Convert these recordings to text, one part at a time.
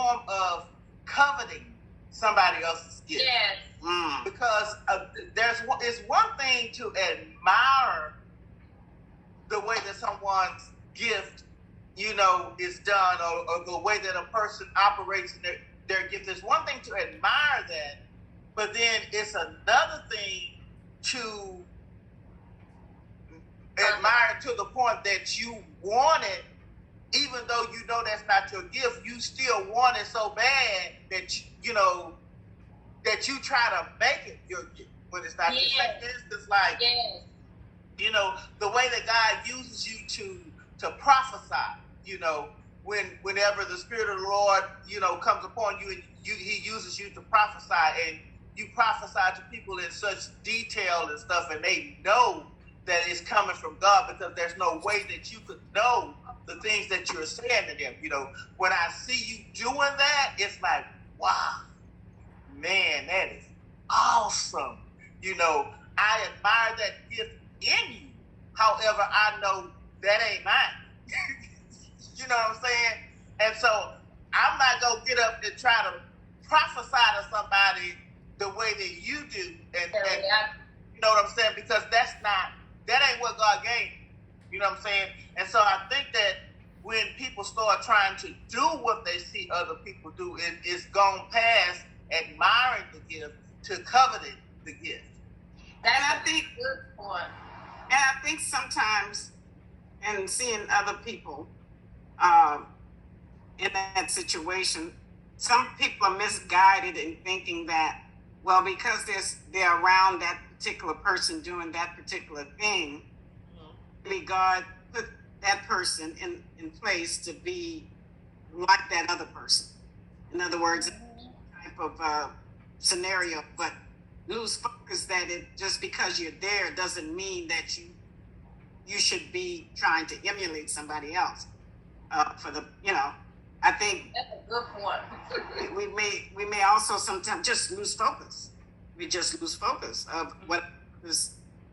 form of coveting somebody else's gift. Yes. Because it's one thing to admire the way that someone's gift, is done, or the way that a person operates in their gift. There's one thing to admire that, but then it's another thing to admire to the point that you want it, even though you know that's not your gift. You still want it so bad that that you try to make it your gift when it's not. Yes. For instance, like Yes. the way that God uses you to prophesy. Whenever the Spirit of the Lord comes upon you, and He uses you to prophesy, and you prophesy to people in such detail and stuff, and they know that it's coming from God, because there's no way that you could know the things that you're saying to them. When I see you doing that, it's like, wow, man, that is awesome. I admire that gift in you. However, I know that ain't mine. You know what I'm saying? And so I'm not going to get up and try to prophesy to somebody the way that you do. And you know what I'm saying? Because that ain't what God gave me. You know what I'm saying? And so I think that when people start trying to do what they see other people do, it's gone past admiring the gift to coveting the gift. That's a good point. And I think sometimes, and seeing other people in that situation, some people are misguided in thinking that, well, because they're around that particular person doing that particular thing, really God put that person in place to be like that other person. In other words, type of scenario, but lose focus that just because you're there doesn't mean that you should be trying to emulate somebody else. I think that's a good point. we may also sometimes just lose focus. We just lose focus of what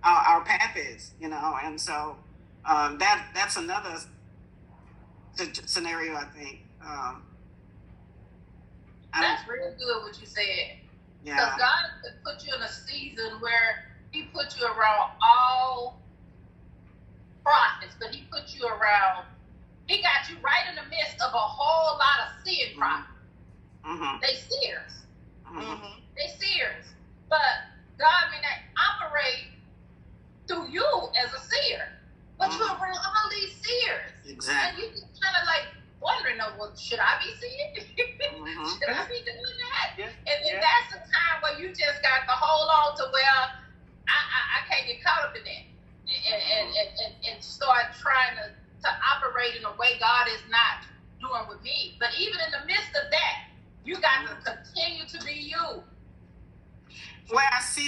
our path is, and so that's another scenario, I think. That's really good what you said. Yeah. Because God could put you in a season where He put you around all prophets, but He put you around. He got you right in the midst of a whole lot of seeing prophets. Mm-hmm. They seers. Mm-hmm. They seers. But God may not operate through you as a seer, but you're around all these seers. Exactly. And you just kind of like wondering, well, should I be seeing? Should I be doing that? Yeah. And that's a time where you just got to hold on to, well, I can't get caught up in that. And start trying to operate in a way God is not doing with me. But even in the midst of that, you got to continue to be you. Where I see